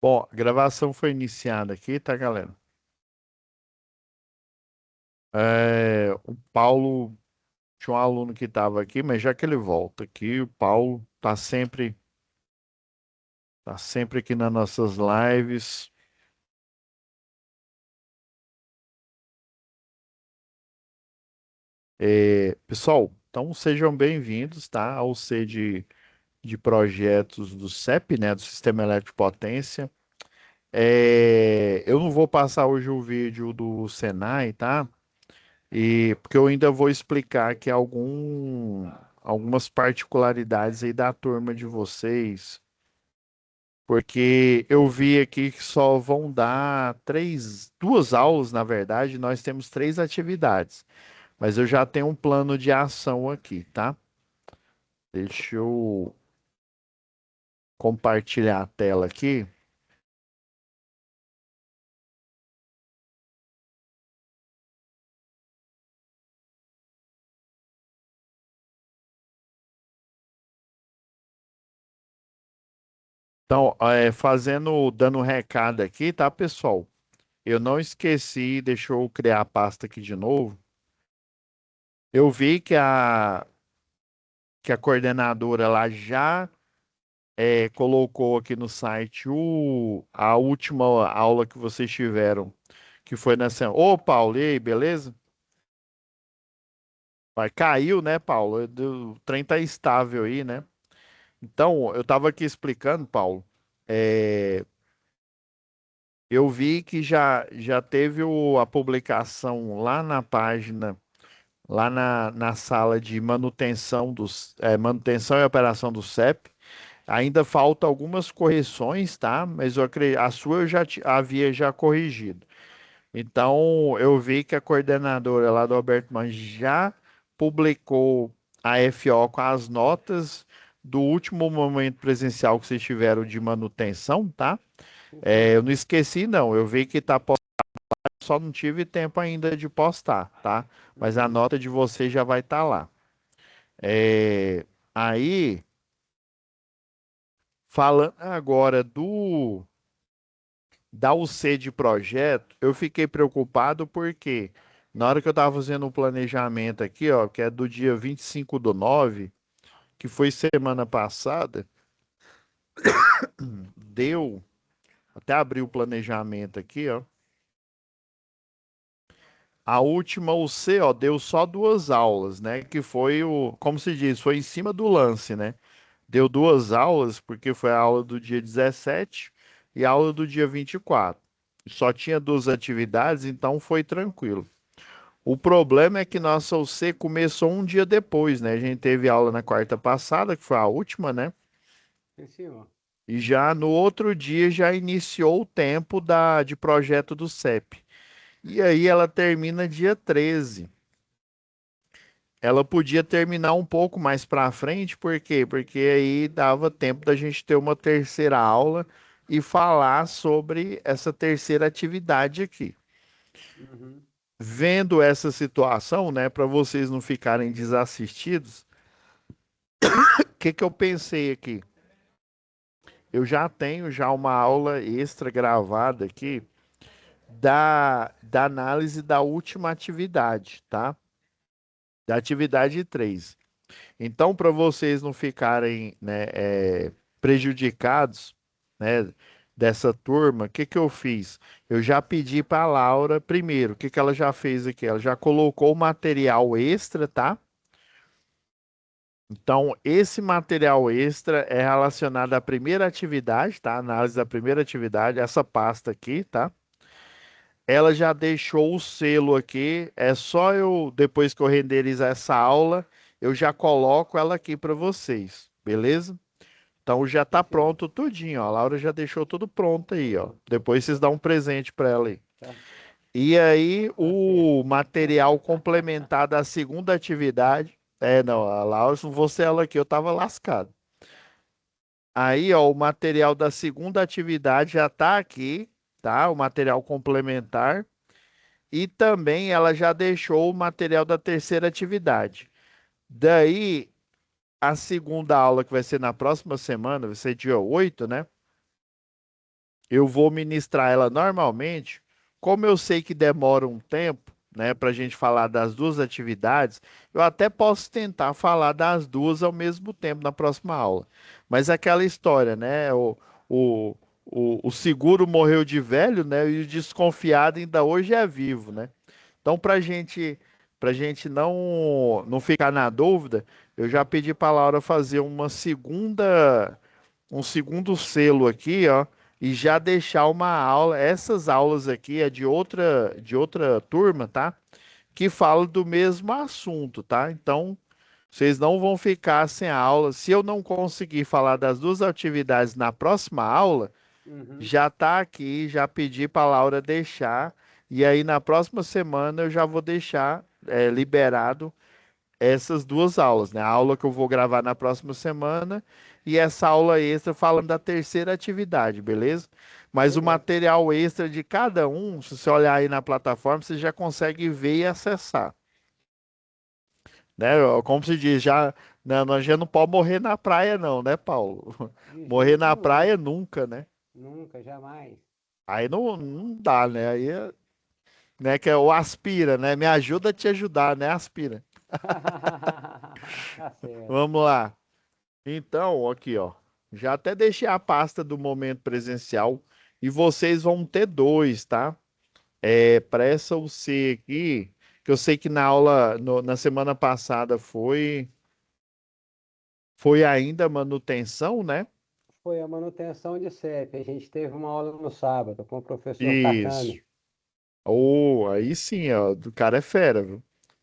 Bom, a gravação foi iniciada aqui, tá, galera? O Paulo tinha um aluno que estava aqui, mas já que ele volta aqui, o Paulo tá sempre aqui nas nossas lives. Pessoal, então sejam bem-vindos, tá, ao C de projetos do CEP, né, do Sistema Elétrico de Potência. Eu não vou passar hoje o vídeo do Senai, tá? E porque eu ainda vou explicar aqui algumas particularidades aí da turma de vocês, porque eu vi aqui que só vão dar duas aulas, na verdade, nós temos três atividades, mas eu já tenho um plano de ação aqui, tá? Deixa eu compartilhar a tela aqui. Então, dando um recado aqui, tá, pessoal? Eu não esqueci, deixa eu criar a pasta aqui de novo. Eu vi que a coordenadora lá já colocou aqui no site a última aula que vocês tiveram, que foi nessa. Ô, Paulo, e aí, beleza? Vai, caiu, né, Paulo? O trem tá estável aí, né? Então, eu estava aqui explicando, Paulo. é, eu vi que já teve a publicação lá na página, lá na sala de manutenção e operação do CEP. Ainda falta algumas correções, tá? Mas a sua eu havia já corrigido. Então, eu vi que a coordenadora lá do Alberto Man já publicou a FO com as notas do último momento presencial que vocês tiveram de manutenção, tá? Uhum. Eu não esqueci, não. Eu vi que tá postado, só não tive tempo ainda de postar, tá? Mas a Uhum. nota de vocês já vai estar lá. É, Aí, falando agora da UC de projeto, eu fiquei preocupado porque na hora que eu estava fazendo o planejamento aqui, ó, que é do dia 25/9, que foi semana passada, deu, até abri o planejamento aqui, ó, a última UC, ó, deu só duas aulas, né, que foi como se diz, foi em cima do lance, né? Deu duas aulas, porque foi a aula do dia 17 e a aula do dia 24. Só tinha duas atividades, então foi tranquilo. O problema é que nossa UC começou um dia depois, né? A gente teve aula na quarta passada, que foi a última, né? Sim, senhor. E já no outro dia já iniciou o tempo de projeto do CEP. E aí ela termina dia 13. Ela podia terminar um pouco mais para frente, por quê? Porque aí dava tempo da gente ter uma terceira aula e falar sobre essa terceira atividade aqui. Uhum. Vendo essa situação, né, para vocês não ficarem desassistidos, o que que eu pensei aqui? Eu já tenho já uma aula extra gravada aqui da análise da última atividade, tá? Da atividade 3. Então, para vocês não ficarem, né, prejudicados, né, dessa turma, o que que eu fiz? Eu já pedi para a Laura, primeiro, o que que ela já fez aqui? Ela já colocou o material extra, tá? Então, esse material extra é relacionado à primeira atividade, tá? Análise da primeira atividade, essa pasta aqui, tá? Ela já deixou o selo aqui, é só eu, depois que eu renderizar essa aula, eu já coloco ela aqui para vocês, beleza? Então já Sim, tá senhor. pronto tudinho, ó. A Laura já deixou tudo pronto aí, ó. Depois vocês dão um presente para ela aí. Tá, E aí, tá certo. o material complementar da segunda atividade. Não, a Laura, se não fosse ela aqui, eu tava lascado. Aí, ó, o material da segunda atividade já tá aqui, tá? O material complementar. E também ela já deixou o material da terceira atividade. Daí, a segunda aula, que vai ser na próxima semana, vai ser dia 8, né? eu vou ministrar ela normalmente. Como eu sei que demora um tempo, né, para a gente falar das duas atividades, eu até posso tentar falar das duas ao mesmo tempo na próxima aula. Mas é aquela história, né? O, o seguro morreu de velho, né? E o desconfiado ainda hoje é vivo, né? Então, para gente não ficar na dúvida, eu já pedi para a Laura fazer um segundo selo aqui, ó, e já deixar uma aula. Essas aulas aqui é de outra turma, tá? Que fala do mesmo assunto, tá? Então, vocês não vão ficar sem aula. Se eu não conseguir falar das duas atividades na próxima aula, Uhum. já tá aqui, já pedi para a Laura deixar. E aí na próxima semana eu já vou deixar liberado essas duas aulas, né? A aula que eu vou gravar na próxima semana e essa aula extra falando da terceira atividade, beleza? Mas o Beleza. material extra de cada um, se você olhar aí na plataforma, você já consegue ver e acessar, né? Como se diz, já, né, nós já não pode morrer na praia não, né, Paulo? De Morrer jeito na nenhum. praia nunca, né? Nunca, jamais. Aí não dá, né? Aí, né, que é o aspira, né? Me ajuda a te ajudar, né? Aspira. Tá certo. Vamos lá. Então, aqui, ó. Já até deixei a pasta do momento presencial e vocês vão ter dois, tá? Presta o C aqui, que eu sei que na aula, na semana passada foi ainda manutenção, né? Foi a manutenção de CEP. A gente teve uma aula no sábado com o professor Isso. Takami. Oh, aí sim, ó. Do cara é fera, viu?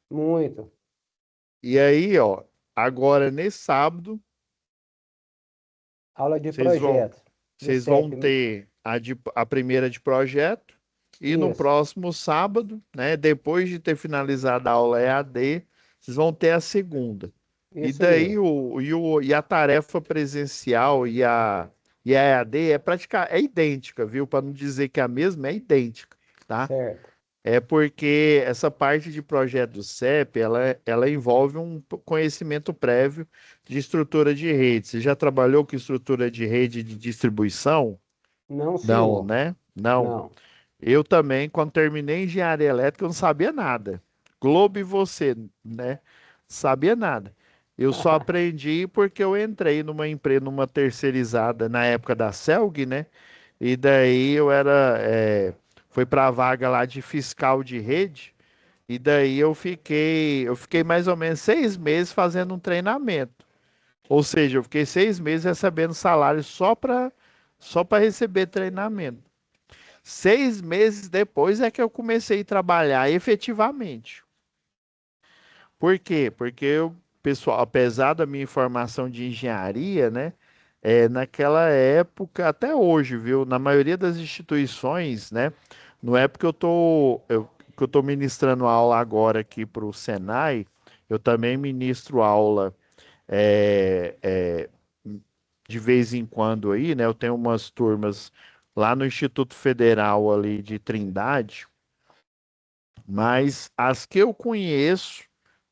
Muito. E aí, ó, agora nesse sábado, Aula de vocês vão, projetos de vocês vão CEP. ter a primeira de projeto. E no Isso. próximo sábado, né, depois de ter finalizado a aula EAD, vocês vão ter a segunda. E Isso daí mesmo. e a tarefa presencial e a EAD é idêntica, viu? Para não dizer que é a mesma, é idêntica, tá? Certo. É porque essa parte de projeto do CEP, ela envolve um conhecimento prévio de estrutura de rede. Você já trabalhou com estrutura de rede de distribuição? Não, Não, senhor. né? Não. Não. Eu também, quando terminei engenharia elétrica, eu não sabia nada. Globo e você, né? Sabia nada. Eu só aprendi porque eu entrei numa empresa, numa terceirizada na época da Celg, né? E daí foi para a vaga lá de fiscal de rede. E daí eu fiquei mais ou menos 6 meses fazendo um treinamento. Ou seja, eu fiquei 6 meses recebendo salário só para receber treinamento. 6 meses depois é que eu comecei a trabalhar efetivamente. Por quê? Porque eu, pessoal, apesar da minha formação de engenharia, né? Naquela época, até hoje, viu? Na maioria das instituições, né? Não é porque que eu tô ministrando aula agora aqui para o Senai, eu também ministro aula é, é, de vez em quando aí, né? Eu tenho umas turmas lá no Instituto Federal ali de Trindade, mas as que eu conheço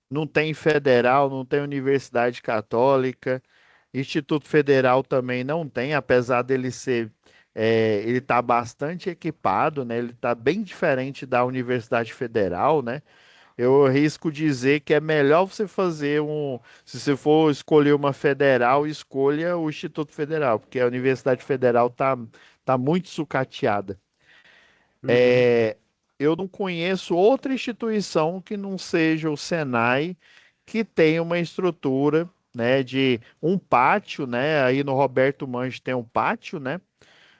não tem federal, não tem Universidade Católica, Instituto Federal também não tem, apesar dele ser, ele está bastante equipado, né? Ele está bem diferente da Universidade Federal, né? Eu arrisco dizer que é melhor você fazer se você for escolher uma federal, escolha o Instituto Federal, porque a Universidade Federal tá muito sucateada. Uhum. Eu não conheço outra instituição que não seja o Senai, que tenha uma estrutura, né, de um pátio, né? Aí no Roberto Manji tem um pátio, né?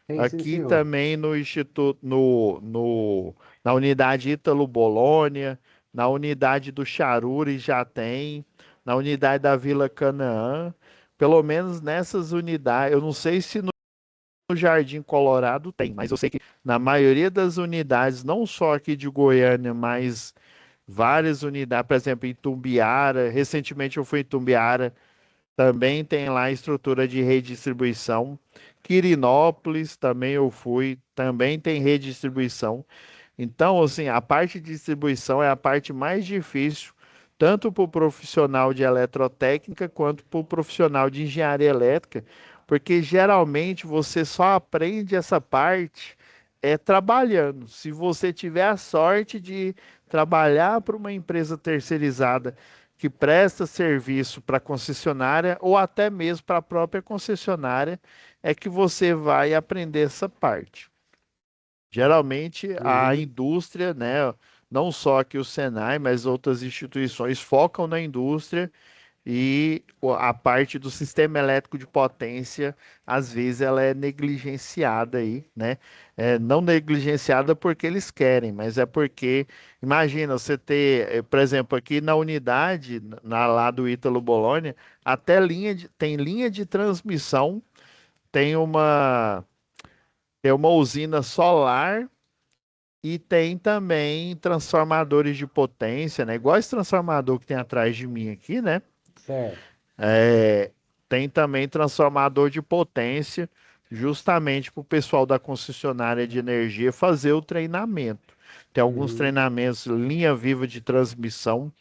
Tem sim, Aqui senhor. também no Instituto, na unidade Ítalo Bolônia, na unidade do Charuri já tem, na unidade da Vila Canaã, pelo menos nessas unidades, eu não sei se no Jardim Colorado tem, mas eu sei que na maioria das unidades, não só aqui de Goiânia, mas várias unidades, por exemplo, em Tumbiara, recentemente eu fui em Tumbiara, também tem lá estrutura de redistribuição. Quirinópolis também eu fui, também tem redistribuição. Então, assim, a parte de distribuição é a parte mais difícil, tanto para o profissional de eletrotécnica quanto para o profissional de engenharia elétrica, porque geralmente você só aprende essa parte trabalhando. Se você tiver a sorte de trabalhar para uma empresa terceirizada que presta serviço para a concessionária ou até mesmo para a própria concessionária, é que você vai aprender essa parte. Geralmente a Uhum. indústria, né, não só aqui o Senai, mas outras instituições focam na indústria e a parte do sistema elétrico de potência, às vezes ela é negligenciada aí, né? Não negligenciada porque eles querem, mas é porque, imagina, você ter, por exemplo, aqui na unidade, lá do Ítalo Bologna, até tem linha de transmissão, tem uma usina solar e tem também transformadores de potência, né? Igual esse transformador que tem atrás de mim aqui, né? Certo. É, tem também transformador de potência, justamente para o pessoal da concessionária de energia fazer o treinamento. Tem alguns Uhum. treinamentos linha viva de transmissão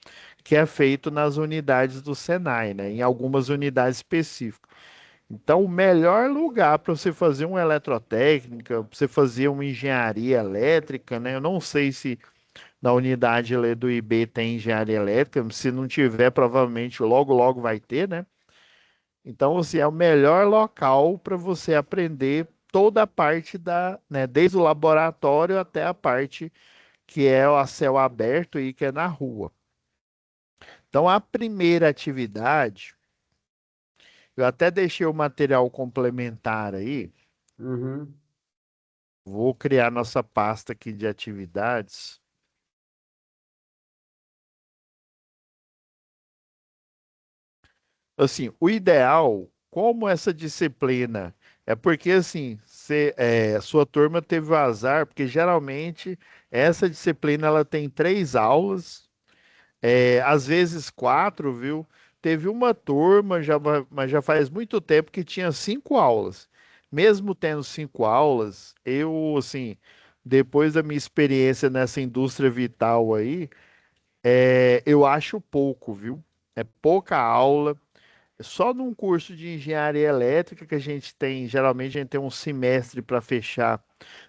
que é feito nas unidades do Senai, né? Em algumas unidades específicas. Então, o melhor lugar para você fazer uma eletrotécnica, para você fazer uma engenharia elétrica, né? Eu não sei se na unidade ali do IB tem engenharia elétrica, se não tiver, provavelmente logo logo vai ter, né? Então, assim, é o melhor local para você aprender toda a parte né, desde o laboratório até a parte que é a céu aberto e que é na rua. Então, a primeira atividade, eu até deixei o material complementar aí. Uhum. Vou criar nossa pasta aqui de atividades. Assim, o ideal, como essa disciplina, é porque assim, sua turma teve o azar, porque geralmente essa disciplina ela tem 3 aulas, às vezes 4, viu? Teve uma turma, mas já faz muito tempo que tinha 5 aulas. Mesmo tendo 5 aulas, eu, assim, depois da minha experiência nessa indústria vital aí, eu acho pouco, viu? É pouca aula. Só num curso de engenharia elétrica que a gente tem, geralmente a gente tem um semestre para fechar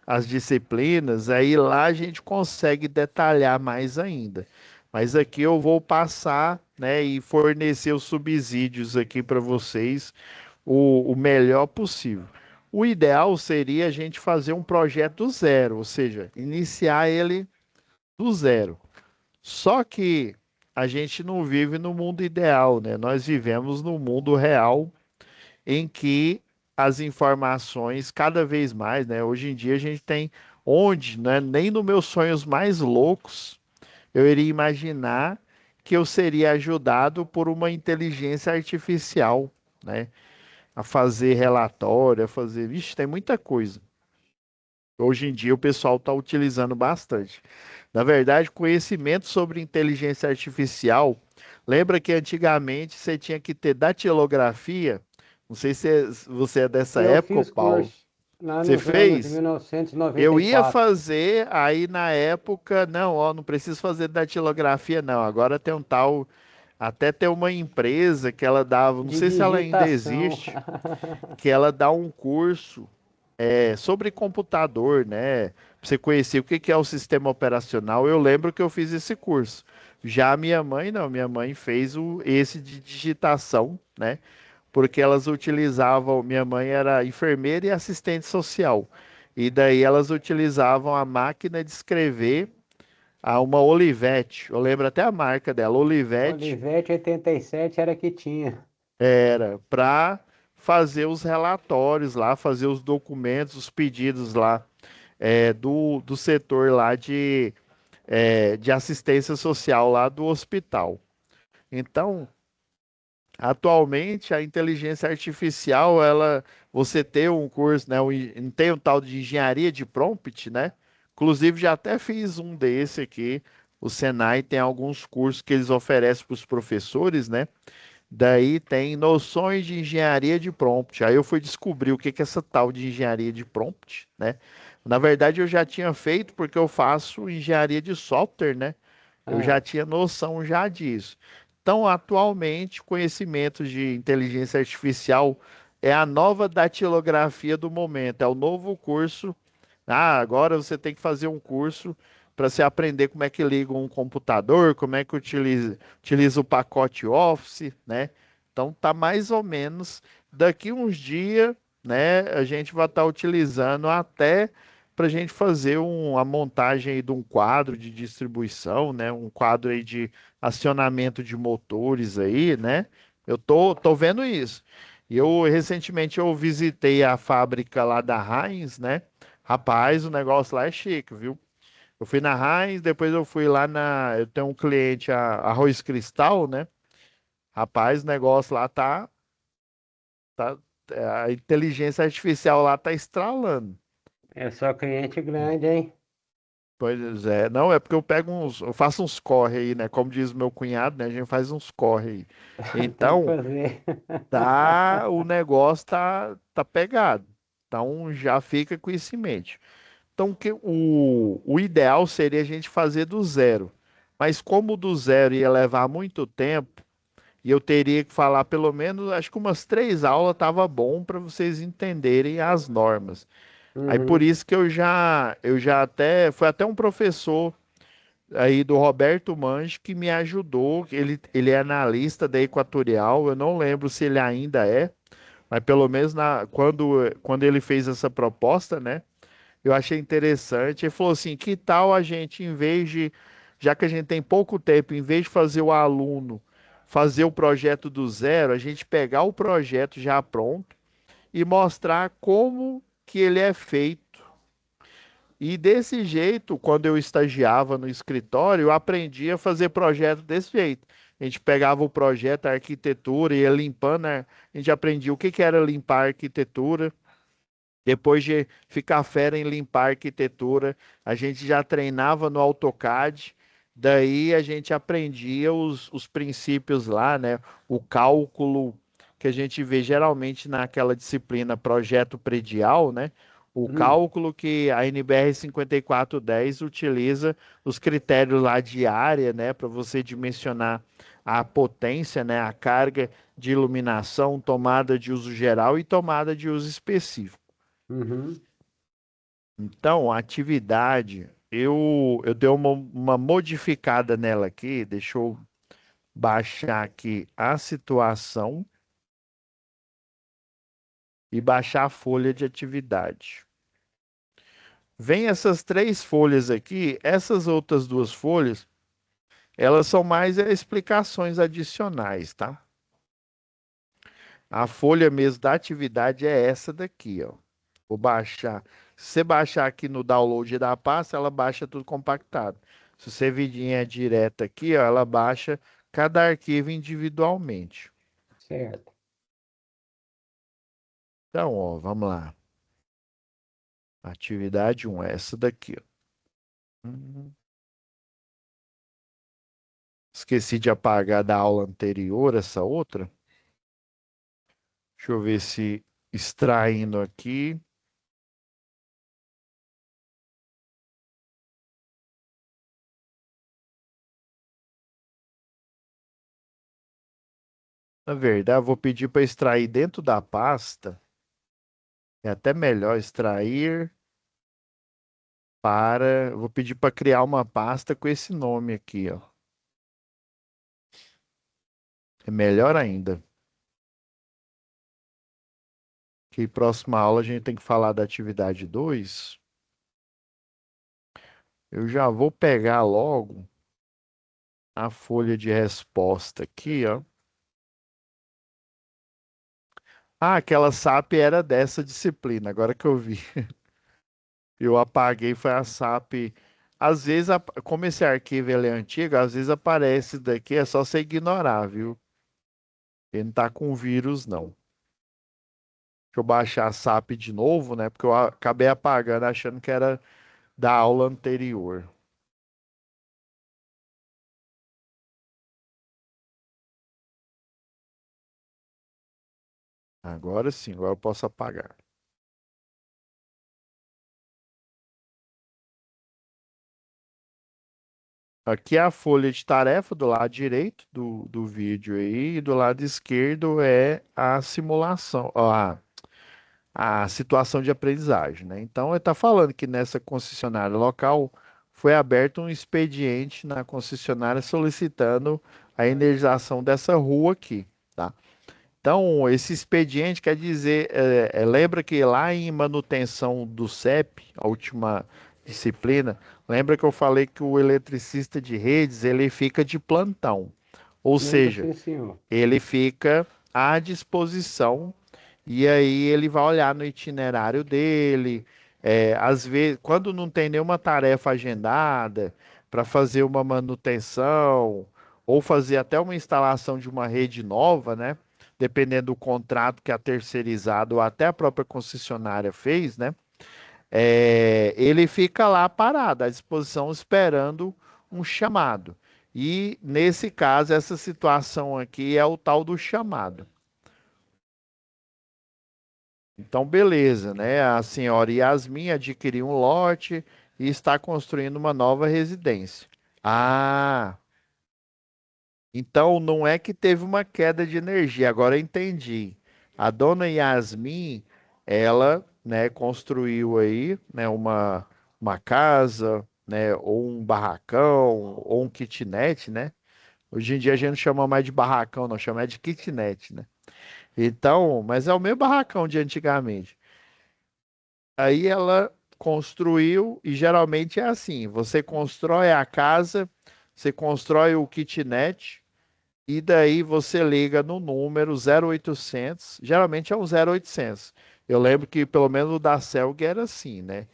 as disciplinas, aí lá a gente consegue detalhar mais ainda. Mas aqui eu vou passar, né, e fornecer os subsídios aqui para vocês o melhor possível. O ideal seria a gente fazer um projeto do zero, ou seja, iniciar ele do zero. Só que a gente não vive no mundo ideal, né? Nós vivemos no mundo real em que as informações cada vez mais, né? Hoje em dia a gente tem onde, né? Nem nos meus sonhos mais loucos eu iria imaginar que eu seria ajudado por uma inteligência artificial, né? A fazer relatório, a fazer, vixe, tem muita coisa. Hoje em dia o pessoal está utilizando bastante. Na verdade, conhecimento sobre inteligência artificial. Lembra que antigamente você tinha que ter datilografia? Não sei se você é dessa Eu época, fiz Paulo. curso lá Você nos anos fez? Eu ia 1994. fazer, aí na época, não, ó, não preciso fazer datilografia, não. Agora tem um tal, até tem uma empresa que ela dava, não De sei se ela ainda digitação. existe, que ela dá um curso sobre computador, né? Pra você conhecer o que que é o sistema operacional. Eu lembro que eu fiz esse curso. Já a minha mãe, não, minha mãe fez esse de digitação, né? Porque elas utilizavam, minha mãe era enfermeira e assistente social. E daí elas utilizavam a máquina de escrever uma Olivetti. Eu lembro até a marca dela, Olivetti, Olivetti 87 era que tinha. era para fazer os relatórios lá, fazer os documentos, os pedidos lá do setor lá de assistência social lá do hospital. Então, atualmente a inteligência artificial, você tem um curso, né, tem um tal de engenharia de prompt, né? Inclusive já até fiz um desse aqui. O Senai tem alguns cursos que eles oferecem para os professores, né? Daí tem noções de engenharia de prompt. Aí eu fui descobrir o que que é essa tal de engenharia de prompt, né? Na verdade, eu já tinha feito porque eu faço engenharia de software, né? Eu já Ah, tinha noção já disso. Então, atualmente, conhecimentos de inteligência artificial é a nova datilografia do momento, é o novo curso. Ah, agora você tem que fazer um curso para você aprender como é que liga um computador, como é que utiliza o pacote Office, né? Então tá mais ou menos daqui uns dias, né? A gente vai estar utilizando até para a gente fazer a montagem aí de um quadro de distribuição, né? Um quadro aí de acionamento de motores aí, né? Eu tô vendo isso. E eu recentemente eu visitei a fábrica lá da Heinz, né? Rapaz, o negócio lá é chique, viu? Eu fui na Heinz, depois eu fui lá na. Eu tenho um cliente, a Arroz Cristal, né? Rapaz, o negócio lá tá. A inteligência artificial lá tá estralando. É só cliente grande, hein? Pois é, não, é porque eu faço uns corre aí, né? Como diz o meu cunhado, né? A gente faz uns corre aí. Tem que Então, fazer. o negócio tá pegado. Então, já fica com isso em mente. Então, o ideal seria a gente fazer do zero. Mas como do zero ia levar muito tempo, e eu teria que falar pelo menos, acho que umas 3 aulas estava bom para vocês entenderem as normas. Aí por Uhum, isso que eu já até, foi até um professor aí do Roberto Manji que me ajudou, ele é analista da Equatorial, eu não lembro se ele ainda é, mas pelo menos quando ele fez essa proposta, né? Eu achei interessante. Ele falou assim: que tal a gente, já que a gente tem pouco tempo, em vez de fazer o aluno fazer o projeto do zero, a gente pegar o projeto já pronto e mostrar como que ele é feito. E desse jeito, quando eu estagiava no escritório, eu aprendi a fazer projeto desse jeito. A gente pegava o projeto, a arquitetura, ia limpando, né? A gente aprendia o que que era limpar a arquitetura. Depois de ficar fera em limpar a arquitetura, a gente já treinava no AutoCAD, daí a gente aprendia os princípios lá, né? O cálculo que a gente vê geralmente naquela disciplina projeto predial, né? O uhum, cálculo que a NBR 5410 utiliza os critérios lá de área, né? Para você dimensionar a potência, né? A carga de iluminação, tomada de uso geral e tomada de uso específico. uhum. Então, a atividade, eu dei uma modificada nela aqui, deixa eu baixar aqui a situação e baixar a folha de atividade. Vem essas 3 folhas aqui, essas outras 2 folhas, elas são mais explicações adicionais, tá? A folha mesmo da atividade é essa daqui, ó. Vou baixar. Se você baixar aqui no download da pasta, ela baixa tudo compactado. Se você vir direto aqui, ó, ela baixa cada arquivo individualmente. Certo. Então, ó, vamos lá. Atividade 1, essa daqui, ó. Hum, Esqueci de apagar da aula anterior essa outra. Deixa eu ver se extraindo aqui. Na verdade, eu vou pedir para extrair dentro da pasta. É até melhor extrair para. Eu vou pedir para criar uma pasta com esse nome aqui, ó. É melhor ainda. Que próxima aula a gente tem que falar da atividade 2. Eu já vou pegar logo a folha de resposta aqui, ó. Ah, aquela SAP era dessa disciplina, agora que eu vi. Eu apaguei, foi a SAP. Às vezes, como esse arquivo ele é antigo, às vezes aparece daqui, é só você ignorar, viu? Ele não tá com vírus, não. Deixa eu baixar a SAP de novo, né? Porque eu acabei apagando achando que era da aula anterior. Agora sim, agora eu posso apagar. aqui é a folha de tarefa do lado direito do vídeo aí, e do lado esquerdo é a simulação, ó, a situação de aprendizagem, né? Então, ele está falando que nessa concessionária local foi aberto um expediente na concessionária solicitando a energização dessa rua aqui, tá? Então, esse expediente quer dizer, lembra que lá em manutenção do CEP, a última disciplina, lembra que eu falei que o eletricista de redes, ele fica de plantão, ou Lembro seja, sim, senhor. ele fica à disposição e aí ele vai olhar no itinerário dele. Às vezes, quando não tem nenhuma tarefa agendada para fazer uma manutenção ou fazer até uma instalação de uma rede nova, né? Dependendo do contrato que a terceirizada ou até a própria concessionária fez, né? Ele fica lá parado, à disposição, esperando um chamado. E nesse caso, essa situação aqui é o tal do chamado. Então, beleza, né? A senhora Yasmin adquiriu um lote e está construindo uma nova residência. Ah, então não é que teve uma queda de energia, agora eu entendi. A dona Yasmin, ela, né, construiu aí, né, uma casa, né, ou um barracão, ou um kitnet, né? Hoje em dia a gente não chama mais de barracão, não chama de kitnet, né? Então, mas é o mesmo barracão de antigamente. Aí ela construiu, e geralmente é assim: você constrói a casa, você constrói o kitnet, e daí você liga no número 0800, geralmente é um 0800. Eu lembro que pelo menos o da Celg era assim, né?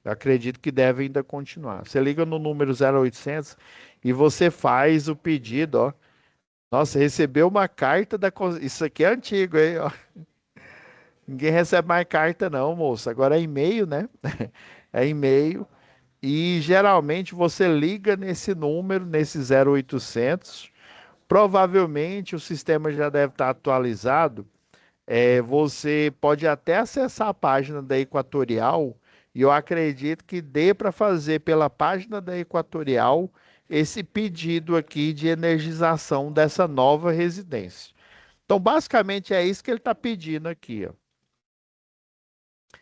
Eu acredito que deve ainda continuar. Você liga no número 0800 e você faz o pedido, ó. Nossa, recebeu uma carta da. Isso aqui é antigo, hein? Ó. Ninguém recebe mais carta, não, moço. Agora é e-mail, né? É e-mail. E geralmente você liga nesse número, nesse 0800. Provavelmente o sistema já deve estar atualizado. Você pode até acessar a página da Equatorial. E eu acredito que dê para fazer pela página da Equatorial esse pedido aqui de energização dessa nova residência. Então, basicamente é isso que ele está pedindo aqui, ó.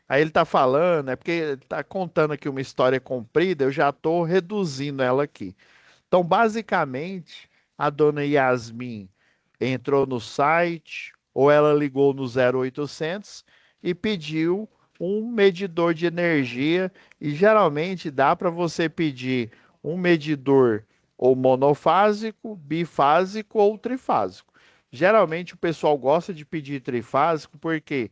Aí ele está falando, é porque ele está contando aqui uma história comprida, eu já estou reduzindo ela aqui. Então, basicamente, a dona Yasmin entrou no site ou ela ligou no 0800 e pediu um medidor de energia. E geralmente dá para você pedir um medidor ou monofásico, bifásico ou trifásico. Geralmente o pessoal gosta de pedir trifásico porque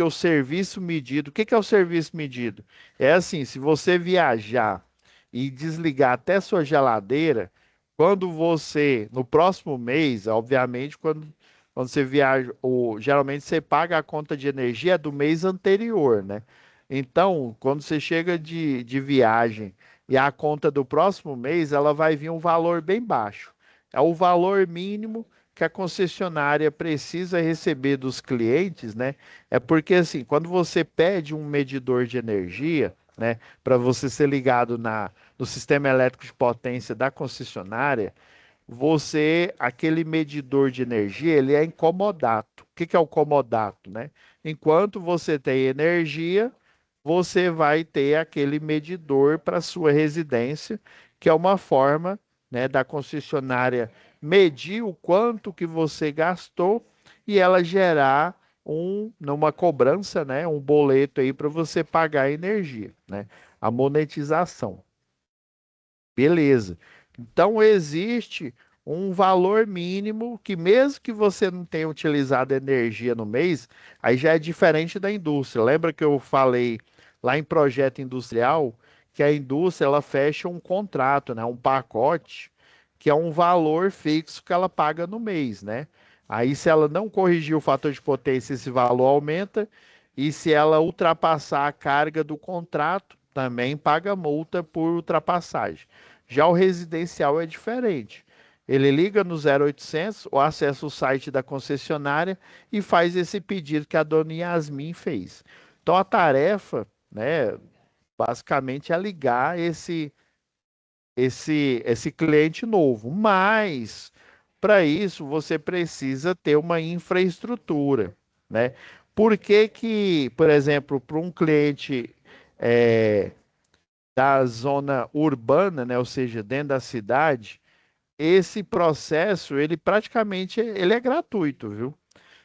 o serviço medido, o que que é o serviço medido? É assim, se você viajar e desligar até sua geladeira, quando você, no próximo mês, obviamente, quando você viaja, geralmente você paga a conta de energia do mês anterior, né? Então, quando você chega de viagem e a conta do próximo mês, ela vai vir um valor bem baixo. É o valor mínimo que a concessionária precisa receber dos clientes, né? É porque assim, quando você pede um medidor de energia, né, para você ser ligado no sistema elétrico de potência da concessionária, aquele medidor de energia, ele é incomodato. O que que é o comodato, né? Enquanto você tem energia, você vai ter aquele medidor para sua residência, que é uma forma, né, da concessionária medir o quanto que você gastou e ela gerar numa cobrança, né, um boleto aí para você pagar a energia, né? A monetização. Beleza. Então existe um valor mínimo que mesmo que você não tenha utilizado energia no mês, aí já é diferente da indústria. Lembra que eu falei lá em projeto industrial que a indústria ela fecha um contrato, né, um pacote que é um valor fixo que ela paga no mês, né? Aí se ela não corrigir o fator de potência, esse valor aumenta e se ela ultrapassar a carga do contrato, também paga multa por ultrapassagem. Já o residencial é diferente. Ele liga no 0800 ou acessa o site da concessionária e faz esse pedido que a dona Yasmin fez. Então a tarefa, né, basicamente é ligar esse cliente novo. Mas, para isso, você precisa ter uma infraestrutura, né? Por que que, por exemplo, para um cliente é, da zona urbana, né, ou seja, dentro da cidade, esse processo, ele praticamente ele é gratuito, viu?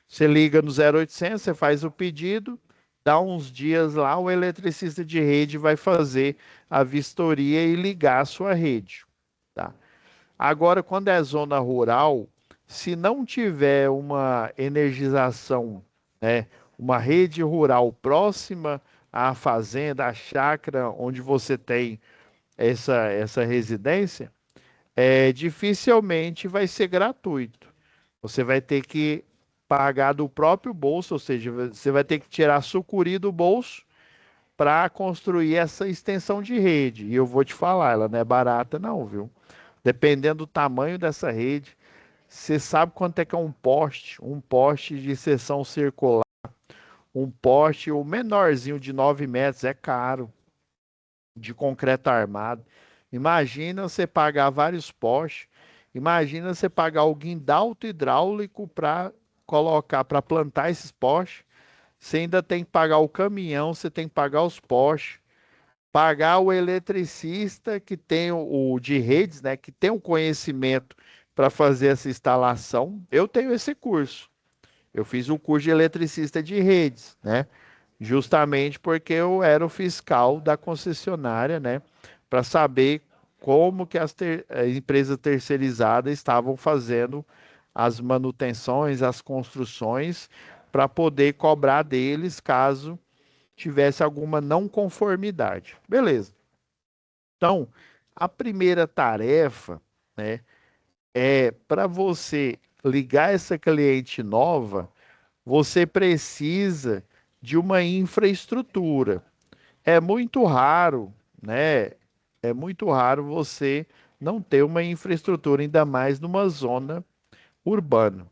Você liga no 0800, você faz o pedido, dá uns dias lá, o eletricista de rede vai fazer a vistoria e ligar a sua rede, tá? Agora, quando é zona rural, se não tiver uma energização, né, uma rede rural próxima à fazenda, à chácara onde você tem essa residência, dificilmente vai ser gratuito. Você vai ter que pagar do próprio bolso, ou seja, você vai ter que tirar sucuri do bolso para construir essa extensão de rede. E eu vou te falar, ela não é barata não, viu? Dependendo do tamanho dessa rede, você sabe quanto é que é um poste de seção circular, um poste, o menorzinho de 9 metros, é caro, de concreto armado. Imagina você pagar vários postes, imagina você pagar o guindalto hidráulico para colocar, para plantar esses postes. Você ainda tem que pagar o caminhão, você tem que pagar os postes, pagar o eletricista que tem o de redes, né, que tem o conhecimento para fazer essa instalação. Eu tenho esse curso. Eu fiz o curso de eletricista de redes, né? Justamente porque eu era o fiscal da concessionária, né, para saber como que as empresas terceirizadas estavam fazendo as manutenções, as construções, para poder cobrar deles caso tivesse alguma não conformidade. Beleza. Então, a primeira tarefa, né, é para você ligar essa cliente nova, você precisa de uma infraestrutura. É muito raro, né? É muito raro você não ter uma infraestrutura, ainda mais numa zona urbana.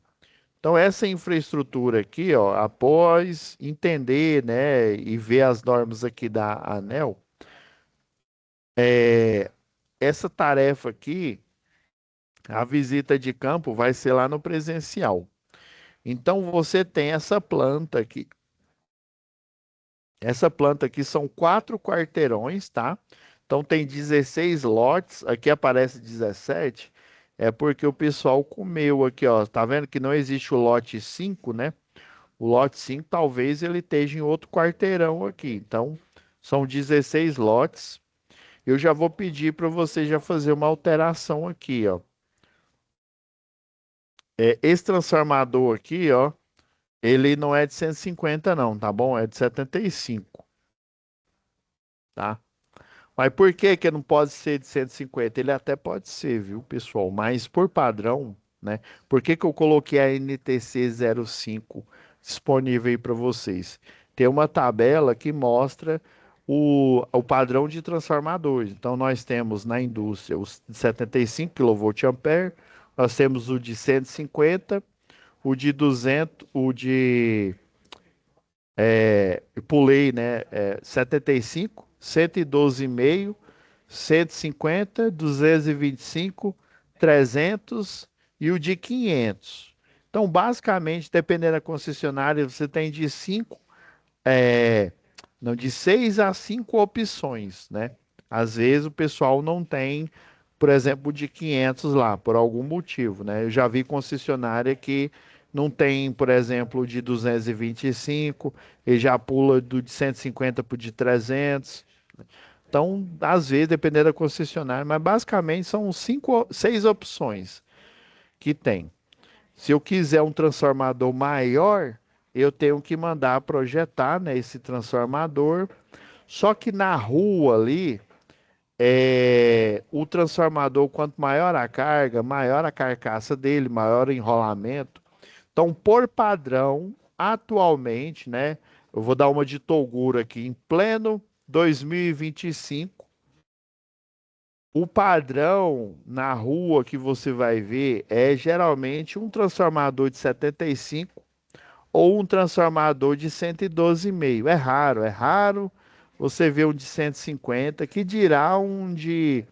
Então, essa infraestrutura aqui, ó, após entender, né, e ver as normas aqui da ANEEL, essa tarefa aqui, a visita de campo vai ser lá no presencial. Então, você tem essa planta aqui. Essa planta aqui são 4 quarteirões, tá? Então tem 16 lotes, aqui aparece 17, é porque o pessoal comeu aqui, ó. Tá vendo que não existe o lote 5, né? O lote 5 talvez ele esteja em outro quarteirão aqui. Então são 16 lotes. Eu já vou pedir para você já fazer uma alteração aqui, ó. Esse transformador aqui, ó, ele não é de 150 não, tá bom? É de 75, tá? Mas por que que não pode ser de 150? Ele até pode ser, viu, pessoal? Mas por padrão, né? Por que que eu coloquei a NTC 05 disponível aí para vocês? Tem uma tabela que mostra o padrão de transformadores. Então, nós temos na indústria os de 75 kVA, nós temos o de 150, o de 200, eu pulei, né? 75, 112,5, 150, 225, 300 e o de 500. Então, basicamente, dependendo da concessionária, você tem de 5, é, não, de 6 a 5 opções, né? Às vezes o pessoal não tem, por exemplo, de 500 lá, por algum motivo, né? Eu já vi concessionária que não tem, por exemplo, de 225, e já pula do de 150 para o de 300. Então, às vezes, dependendo da concessionária, mas basicamente são 6 opções que tem. Se eu quiser um transformador maior, eu tenho que mandar projetar, né, esse transformador. Só que na rua ali, o transformador, quanto maior a carga, maior a carcaça dele, maior o enrolamento. Então, por padrão, atualmente, né, eu vou dar uma de Toguro aqui, em pleno 2025, o padrão na rua que você vai ver é geralmente um transformador de 75 ou um transformador de 112,5. É raro você ver um de 150, que dirá um de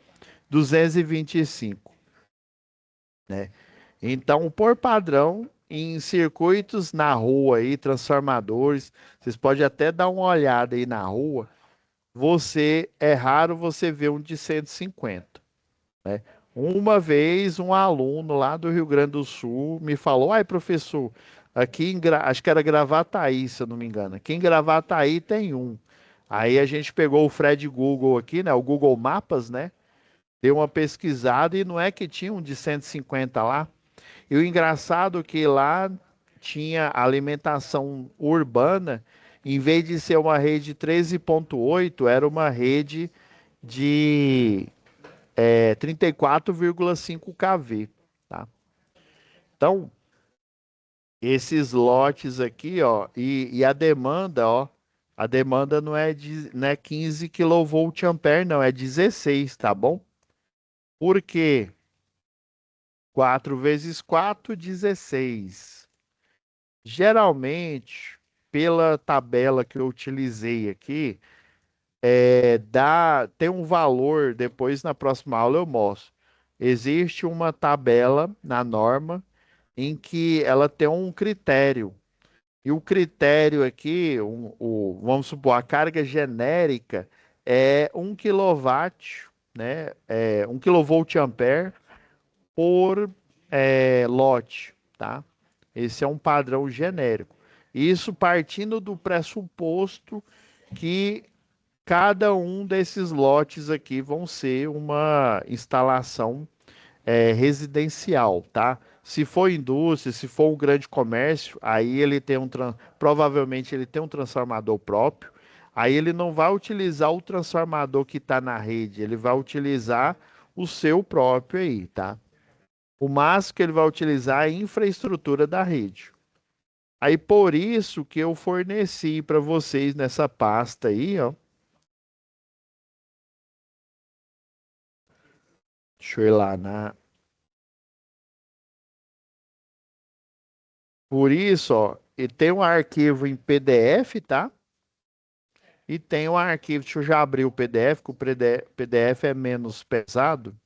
225, né? Então, por padrão, em circuitos na rua aí, transformadores, vocês podem até dar uma olhada aí na rua, é raro você ver um de 150, né? Uma vez um aluno lá do Rio Grande do Sul me falou: ai, professor, acho que era Gravataí, se eu não me engano. Aqui em Gravataí tem um. Aí a gente pegou o Fred Google aqui, né? O Google Mapas, né? Deu uma pesquisada e não é que tinha um de 150 lá. E o engraçado é que lá tinha alimentação urbana, em vez de ser uma rede 13,8, era uma rede de 34,5 kV, tá? Então, esses lotes aqui, ó, e a demanda, ó, a demanda não é 15 kVA, não, é 16, tá bom? Por quê? 4 vezes 4, 16. Geralmente, pela tabela que eu utilizei aqui, tem um valor, depois na próxima aula eu mostro. Existe uma tabela na norma em que ela tem um critério. E o critério aqui, vamos supor, a carga genérica é 1 kW, né? 1 kVA por lote, tá? Esse é um padrão genérico. Isso partindo do pressuposto que cada um desses lotes aqui vão ser uma instalação residencial, tá? Se for indústria, se for um grande comércio, aí provavelmente ele tem um transformador próprio. Aí ele não vai utilizar o transformador que está na rede, ele vai utilizar o seu próprio aí, tá? O máximo que ele vai utilizar é a infraestrutura da rede. Aí por isso que eu forneci para vocês nessa pasta aí, ó. Deixa eu ir lá na. Por isso, ó, e tem um arquivo em PDF, tá? E tem um arquivo, deixa eu já abrir o PDF, que o PDF é menos pesado.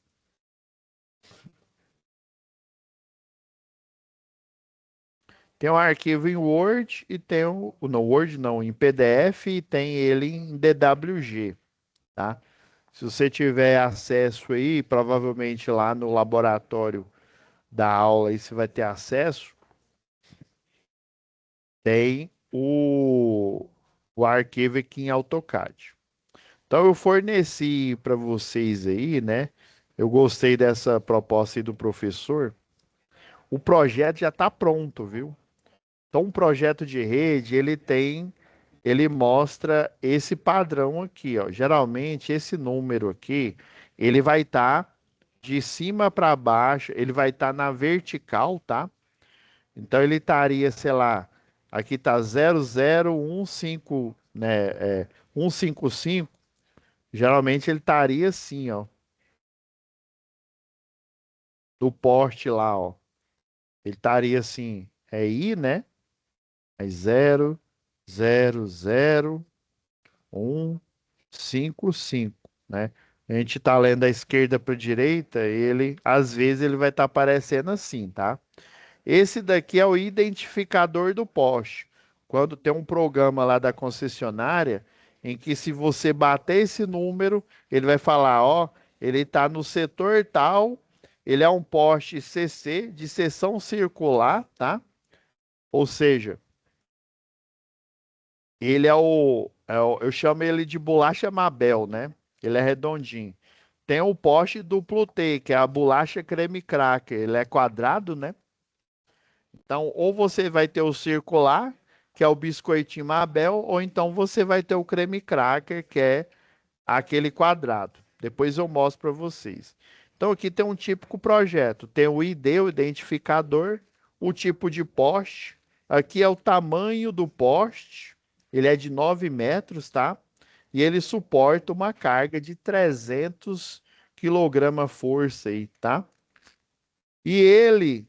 Tem um arquivo em Word e tem no Word não, em PDF e tem ele em DWG, tá? Se você tiver acesso aí, provavelmente lá no laboratório da aula aí você vai ter acesso, tem o arquivo aqui em AutoCAD. Então eu forneci para vocês aí, né? Eu gostei dessa proposta aí do professor. O projeto já está pronto, viu? Então, um projeto de rede, ele mostra esse padrão aqui, ó. Geralmente, esse número aqui, ele vai estar de cima para baixo, ele vai estar na vertical, tá? Então, ele estaria, sei lá, aqui tá 0015, né? 155. Geralmente, ele estaria assim, ó, do porte lá, ó. Ele estaria assim, é I, né? Aí 0, 0, 0, 1, 5, 5, né? A gente tá lendo da esquerda para a direita, às vezes ele vai estar aparecendo assim, tá? Esse daqui é o identificador do poste. Quando tem um programa lá da concessionária, em que se você bater esse número, ele vai falar, ó, ele está no setor tal, ele é um poste CC de seção circular, tá? Ou seja, ele eu chamo ele de bolacha Mabel, né? Ele é redondinho. Tem o poste duplo T, que é a bolacha creme cracker. Ele é quadrado, né? Então, ou você vai ter o circular, que é o biscoitinho Mabel, ou então você vai ter o creme cracker, que é aquele quadrado. Depois eu mostro para vocês. Então, aqui tem um típico projeto. Tem o ID, o identificador, o tipo de poste. Aqui é o tamanho do poste. Ele é de 9 metros, tá? E ele suporta uma carga de 300 kg força aí, tá? E ele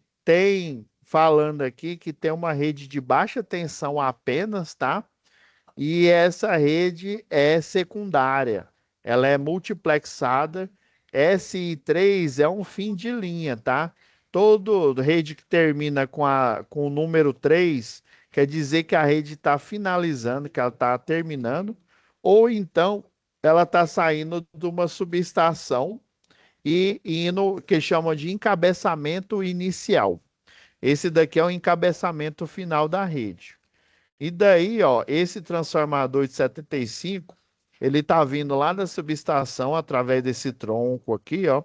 falando aqui que tem uma rede de baixa tensão apenas, tá? E essa rede é secundária. Ela é multiplexada, SI3 é um fim de linha, tá? Todo rede que termina com o número 3 quer dizer que a rede está finalizando, que ela está terminando, ou então ela está saindo de uma subestação e indo, que chamam de encabeçamento inicial. Esse daqui é o encabeçamento final da rede. E daí, ó, esse transformador de 75, ele tá vindo lá da subestação através desse tronco aqui, ó.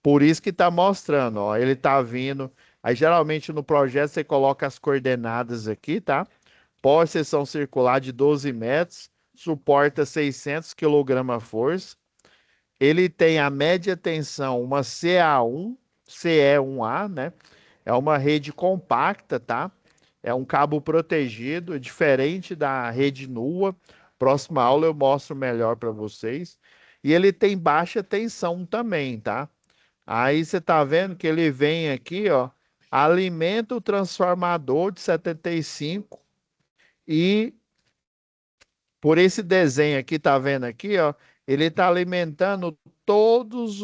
Por isso que tá mostrando, ó, ele tá vindo. Aí geralmente no projeto você coloca as coordenadas aqui, tá? Pós-seção circular de 12 metros, suporta 600 kg-força. Ele tem a média tensão, uma CA1, CE1A, né? É uma rede compacta, tá? É um cabo protegido, diferente da rede nua. Próxima aula eu mostro melhor para vocês. E ele tem baixa tensão também, tá? Aí você tá vendo que ele vem aqui, ó, alimenta o transformador de 75 e por esse desenho aqui, tá vendo aqui, ó, ele está alimentando todos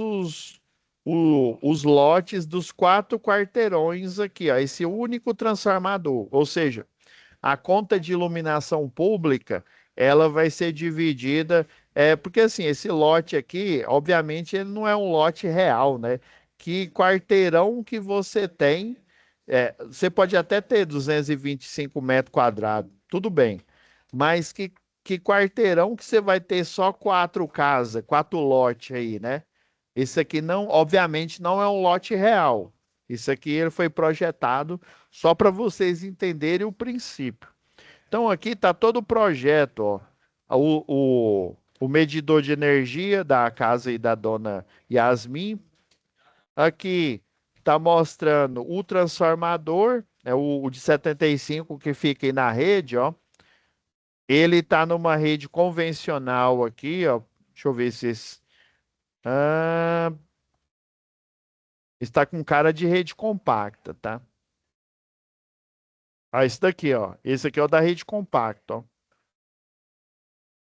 os lotes dos 4 quarteirões aqui, ó, esse único transformador. Ou seja, a conta de iluminação pública, ela vai ser dividida, porque assim, esse lote aqui, obviamente, ele não é um lote real, né? Que quarteirão que você tem, você pode até ter 225 metros quadrados, tudo bem, mas que quarteirão que você vai ter só 4 casas, 4 lotes aí, né? Esse aqui não, obviamente, não é um lote real. Isso aqui ele foi projetado só para vocês entenderem o princípio. Então aqui está todo o projeto, ó. O medidor de energia da casa aí da dona Yasmin. Aqui está mostrando o transformador, o de 75 que fica aí na rede, ó. Ele está numa rede convencional aqui, ó. Deixa eu ver se ah, está com cara de rede compacta, tá? Ah, esse daqui, ó. Esse aqui é o da rede compacta, ó.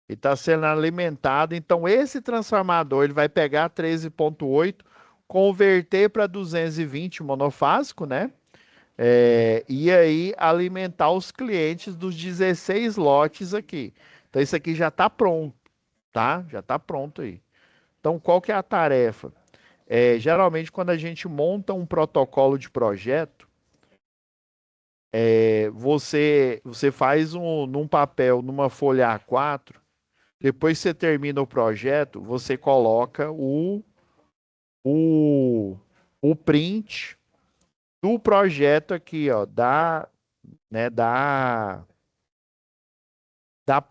E está sendo alimentado. Então, esse transformador ele vai pegar 13,8, converter para 220 monofásico, né? E aí alimentar os clientes dos 16 lotes aqui. Então, isso aqui já está pronto, tá? Já está pronto aí. Então, qual que é a tarefa? Geralmente, quando a gente monta um protocolo de projeto, você faz num papel, numa folha A4. Depois que você termina o projeto, você coloca o, o print do projeto aqui, ó, né, da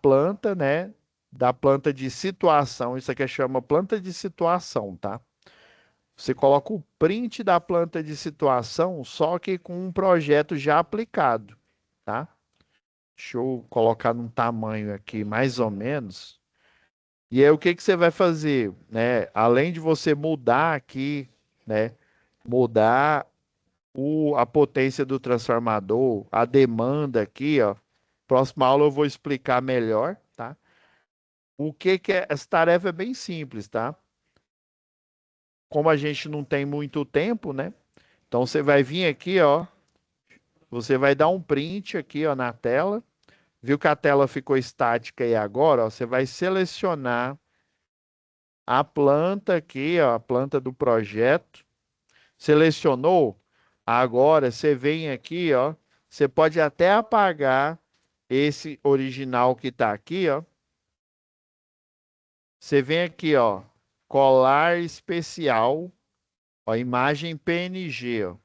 planta, né, da planta de situação. Isso aqui chama planta de situação, tá? Você coloca o print da planta de situação, só que com um projeto já aplicado, tá? Deixa eu colocar num tamanho aqui mais ou menos. E aí o que que você vai fazer, né? Além de você mudar aqui, né? Mudar a potência do transformador, a demanda aqui, ó. Próxima aula eu vou explicar melhor, tá? O que que é? Essa tarefa é bem simples, tá? Como a gente não tem muito tempo, né? Então você vai vir aqui, ó. Você vai dar um print aqui, ó, na tela. Viu que a tela ficou estática aí agora, ó? Você vai selecionar a planta aqui, ó, a planta do projeto. Selecionou? Agora você vem aqui, ó. Você pode até apagar esse original que está aqui, ó. Você vem aqui, ó, colar especial, ó, imagem PNG, ó.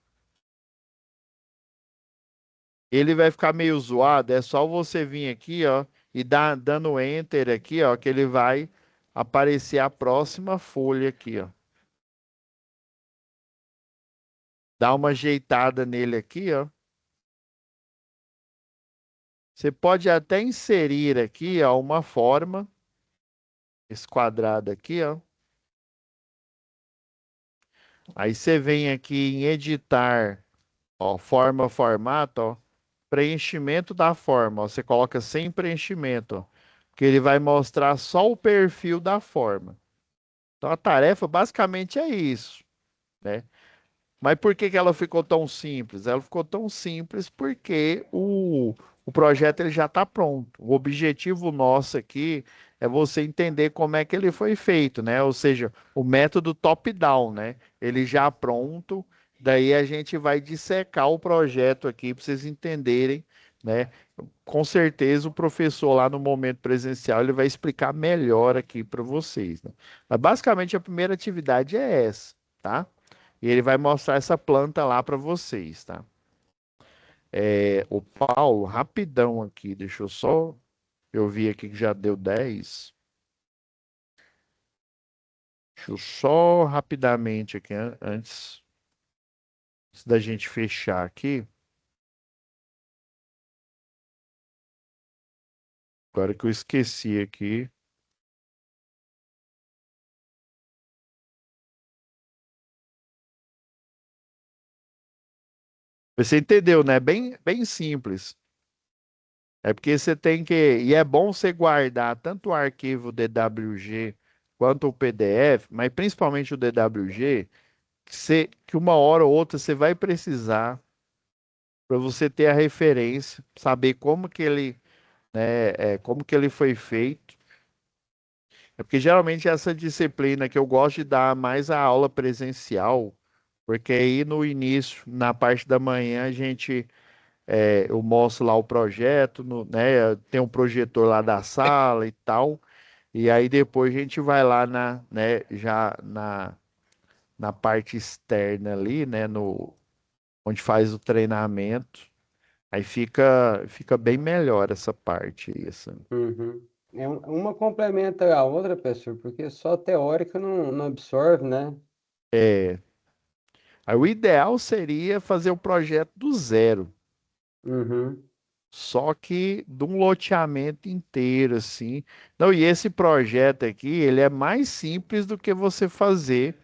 Ele vai ficar meio zoado, é só você vir aqui, ó, e dando enter aqui, ó, que ele vai aparecer a próxima folha aqui, ó. Dá uma ajeitada nele aqui, ó. Você pode até inserir aqui, ó, uma forma, esse quadrado aqui, ó. Aí você vem aqui em editar, ó, forma, formato, ó, preenchimento da forma, ó, você coloca sem preenchimento, ó, que ele vai mostrar só o perfil da forma. Então a tarefa basicamente é isso, né? Mas por que que ela ficou tão simples? Ela ficou tão simples porque o projeto ele já está pronto. O objetivo nosso aqui é você entender como é que ele foi feito, né? Ou seja, o método top-down, né? Ele já pronto, daí a gente vai dissecar o projeto aqui para vocês entenderem, né? Com certeza o professor lá no momento presencial ele vai explicar melhor aqui para vocês, né? Mas basicamente a primeira atividade é essa, tá? E ele vai mostrar essa planta lá para vocês, tá? O Paulo, rapidão aqui, deixa eu só. Eu vi aqui que já deu 10. Deixa eu só rapidamente aqui, antes da gente fechar aqui. Agora que eu esqueci aqui. Você entendeu, né? Bem simples. É porque você tem que. E é bom você guardar tanto o arquivo DWG quanto o PDF, mas principalmente o DWG, que uma hora ou outra você vai precisar para você ter a referência, saber como que ele, né, como que ele foi feito. É porque geralmente essa disciplina que eu gosto de dar mais a aula presencial, porque aí no início, na parte da manhã, eu mostro lá o projeto, né, tem um projetor lá da sala e tal, e aí depois a gente vai lá já na parte externa ali, né, onde faz o treinamento. Aí fica bem melhor essa parte aí, assim. Uhum. Uma complementa a outra, professor, porque só teórica não absorve, né? É, aí o ideal seria fazer o projeto do zero, Uhum. só que de um loteamento inteiro, assim. Não, e esse projeto aqui, ele é mais simples do que você fazer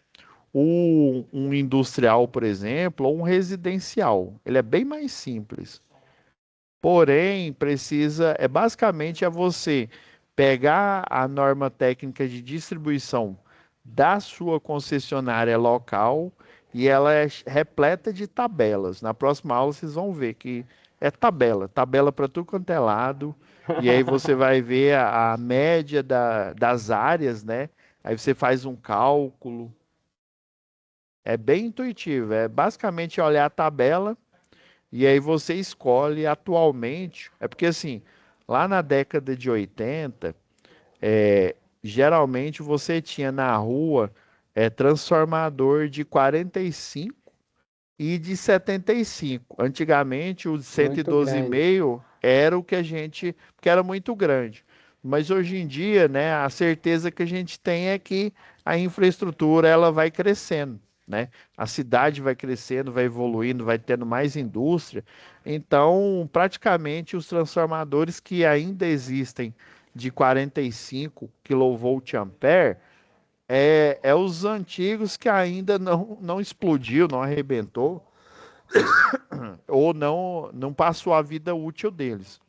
um industrial, por exemplo, ou um residencial. Ele é bem mais simples. Porém, basicamente você pegar a norma técnica de distribuição da sua concessionária local e ela é repleta de tabelas. Na próxima aula vocês vão ver que é tabela para tudo quanto é lado. E aí você vai ver a média das áreas, né? Aí você faz um cálculo. É bem intuitivo, é basicamente olhar a tabela e aí você escolhe atualmente, é porque assim, lá na década de 80, geralmente você tinha na rua transformador de 45 e de 75. Antigamente, o de cento e Muito doze e grande. meio era o que a gente, porque era muito grande. Mas hoje em dia, né, a certeza que a gente tem é que a infraestrutura ela vai crescendo, né? A cidade vai crescendo, vai evoluindo, vai tendo mais indústria. Então, praticamente os transformadores que ainda existem de 45 kVA é os antigos que ainda não explodiu, não arrebentou ou não passou a vida útil deles.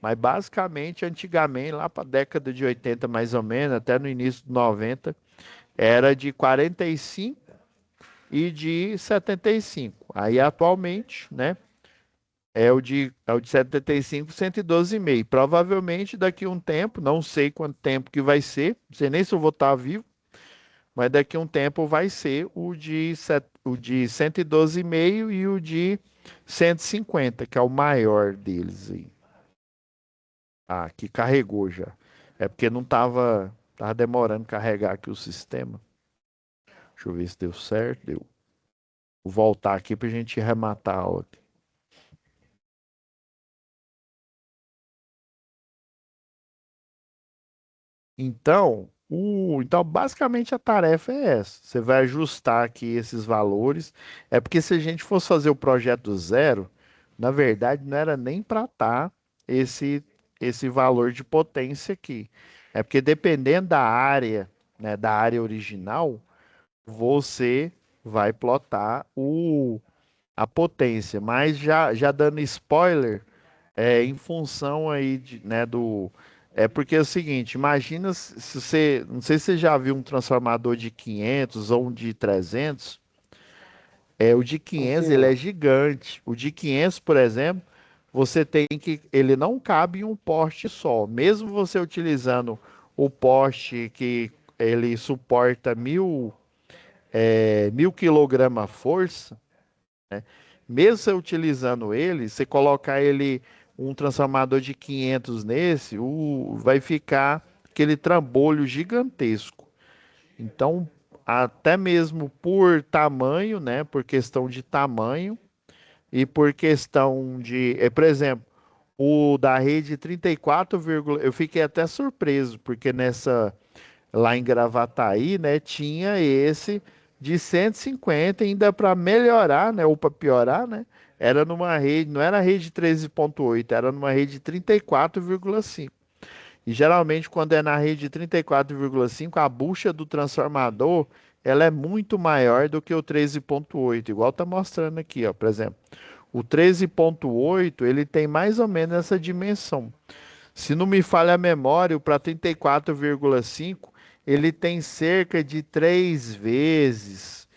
Mas basicamente, antigamente, lá para a década de 80 mais ou menos, até no início de 90, era de 45 e de 75. Aí atualmente, né, é o de 75, 112,5. Provavelmente daqui a um tempo, não sei quanto tempo que vai ser, não sei nem se eu vou estar vivo, mas daqui a um tempo vai ser o de 112,5 e o de 150, que é o maior deles aí. Ah, que carregou já. É porque não tava demorando carregar aqui o sistema. Deixa eu ver se deu certo. Deu. Vou voltar aqui para a gente rematar a aula. Então, basicamente a tarefa é essa. Você vai ajustar aqui esses valores. É porque se a gente fosse fazer o projeto do zero, na verdade não era nem para estar esse esse valor de potência aqui. É porque dependendo da área, né, da área original, você vai plotar a potência. Mas já dando spoiler, em função aí É porque é o seguinte, imagina se você, não sei se você já viu um transformador de 500 ou um de 300. O de Então, 500 ele é senhor, gigante. O de 500, por exemplo, você tem que, ele não cabe em um poste só. Mesmo você utilizando o poste que ele suporta 1.000 kg força, mesmo você utilizando ele, você colocar ele um transformador de 500 nesse, vai ficar aquele trambolho gigantesco. Então, até mesmo por tamanho, né, por questão de tamanho e por questão de, por exemplo, o da rede 34, eu fiquei até surpreso, porque lá em Gravataí, né, tinha esse de 150 ainda para melhorar, né, ou para piorar, né? Era numa rede, não era rede 13.8, era numa rede 34,5. E geralmente quando é na rede 34,5, a bucha do transformador, ela é muito maior do que o 13.8, igual tá mostrando aqui, ó, por exemplo. O 13.8, ele tem mais ou menos essa dimensão. Se não me falha a memória, o para 34,5, ele tem cerca de 3 vezes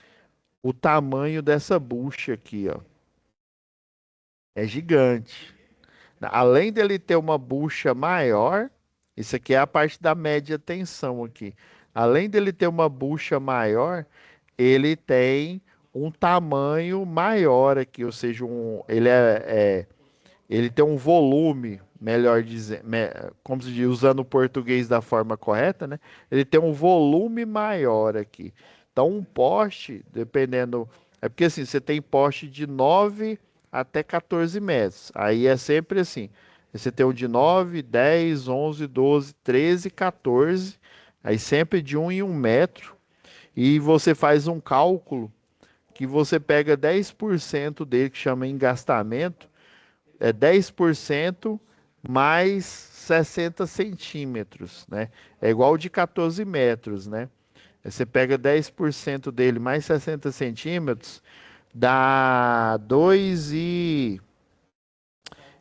o tamanho dessa bucha aqui, ó. É gigante. Além dele ter uma bucha maior, isso aqui é a parte da média tensão aqui. Além dele ter uma bucha maior, ele tem um tamanho maior aqui, ou seja, ele tem um volume, melhor dizendo, como se diz, usando o português da forma correta, né? Ele tem um volume maior aqui. Então, um poste, dependendo. É porque assim, você tem poste de 9 até 14 metros. Aí é sempre assim. Você tem o de 9, 10, 11, 12, 13, 14. Aí sempre de 1 em 1 metro. E você faz um cálculo que você pega 10% dele, que chama engastamento, 10% mais 60 centímetros, né? É igual de 14 metros, né? Você pega 10% dele mais 60 centímetros, dá 2 e...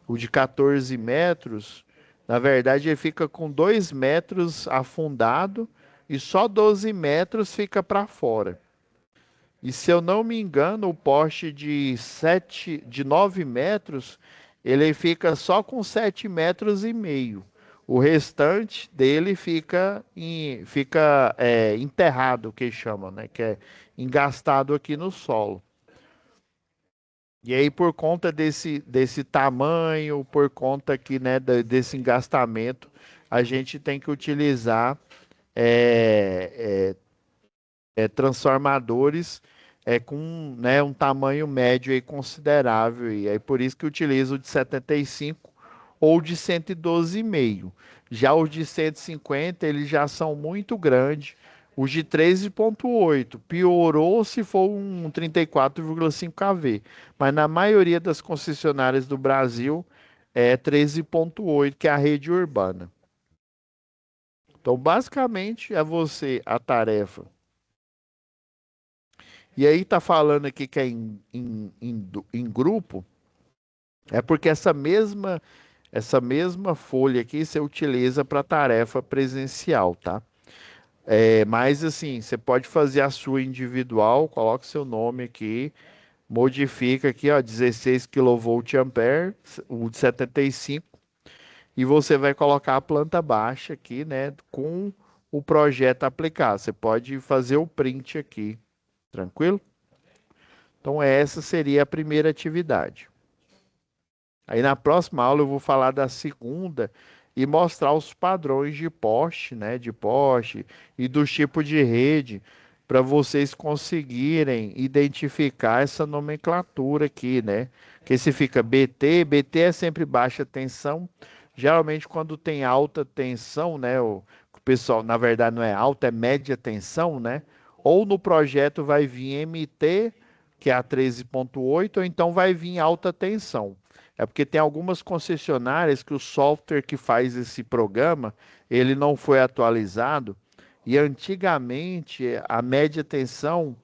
O de 14 metros, na verdade, ele fica com 2 metros afundado e só 12 metros fica para fora. E se eu não me engano, o poste de 9 metros, ele fica só com 7,5 metros. O restante dele fica enterrado, que chama, né? Que é engastado aqui no solo. E aí, por conta desse tamanho, por conta aqui, né, desse engastamento, a gente tem que utilizar é, transformadores com, né, um tamanho médio aí considerável. E aí por isso que utilizo o de 75 ou de 112,5. Já os de 150, eles já são muito grandes. Os de 13,8 piorou se for um 34,5 kV. Mas na maioria das concessionárias do Brasil é 13,8, que é a rede urbana. Então, basicamente, é você a tarefa. E aí tá falando aqui que é em grupo, é porque essa mesma folha aqui você utiliza para tarefa presencial, tá? Mas assim, você pode fazer a sua individual, coloca seu nome aqui, modifica aqui, ó, 16 kVA, o de 75, e você vai colocar a planta baixa aqui, né, com o projeto aplicado. Você pode fazer o print aqui, tranquilo? Então, essa seria a primeira atividade. Aí, na próxima aula, eu vou falar da segunda e mostrar os padrões de poste, né? De poste e dos tipos de rede, para vocês conseguirem identificar essa nomenclatura aqui, né? Que se fica BT, BT é sempre baixa tensão. Geralmente, quando tem alta tensão, né? O pessoal, na verdade, não é alta, é média tensão, né? Ou no projeto vai vir MT, que é a 13,8, ou então vai vir alta tensão. É porque tem algumas concessionárias que o software que faz esse programa, ele não foi atualizado, e antigamente a média tensão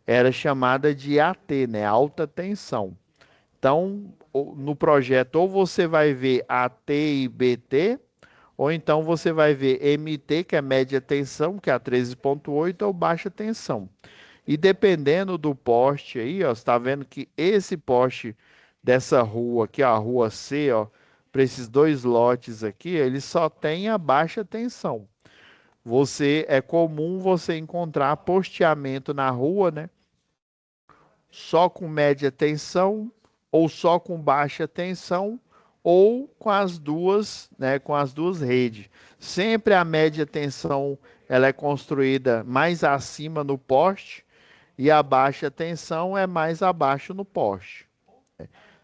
era chamada de AT, né? Alta tensão. Então, no projeto, ou você vai ver AT e BT, ou então você vai ver MT, que é média tensão, que é a 13,8, ou baixa tensão. E dependendo do poste aí, ó, você está vendo que esse poste dessa rua aqui, ó, a rua C, ó, para esses dois lotes aqui, ele só tem a baixa tensão. É comum você encontrar posteamento na rua, né? Só com média tensão, ou só com baixa tensão, ou com as duas, né, com as duas redes. Sempre a média tensão ela é construída mais acima no poste e a baixa tensão é mais abaixo no poste.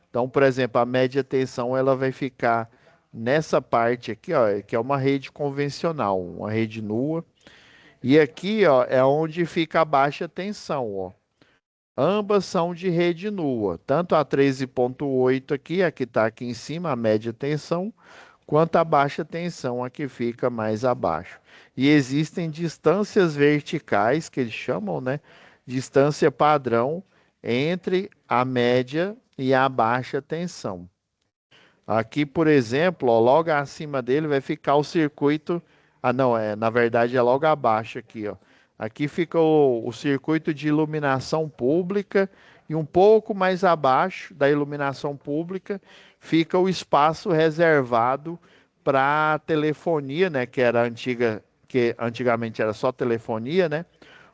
Então, por exemplo, a média tensão ela vai ficar nessa parte aqui, ó, que é uma rede convencional, uma rede nua. E aqui, ó, é onde fica a baixa tensão, ó. Ambas são de rede nua, tanto a 13,8 aqui, a que está aqui em cima, a média tensão, quanto a baixa tensão, a que fica mais abaixo. E existem distâncias verticais, que eles chamam, né? Distância padrão entre a média e a baixa tensão. Aqui, por exemplo, ó, logo acima dele vai ficar o circuito. Ah, não, na verdade é logo abaixo aqui, ó. Aqui fica o circuito de iluminação pública e um pouco mais abaixo da iluminação pública fica o espaço reservado para telefonia, né, que antigamente era só telefonia, né?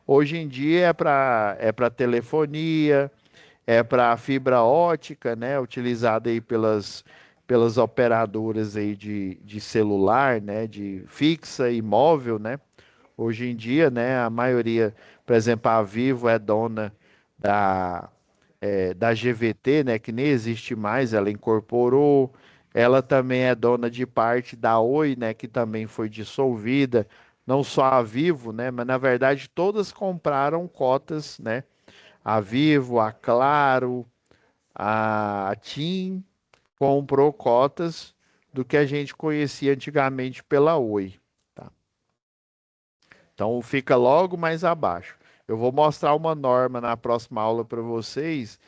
Hoje em dia é para telefonia, é para fibra ótica, né, utilizada aí pelas operadoras aí de celular, né, de fixa e móvel, né? Hoje em dia, né, a maioria, por exemplo, a Vivo é dona da, da GVT, né, que nem existe mais, ela incorporou. Ela também é dona de parte da Oi, né, que também foi dissolvida. Não só a Vivo, né, mas na verdade todas compraram cotas, né? A Vivo, a Claro, a TIM comprou cotas do que a gente conhecia antigamente pela Oi. Tá? Então fica logo mais abaixo. Eu vou mostrar uma norma na próxima aula para vocês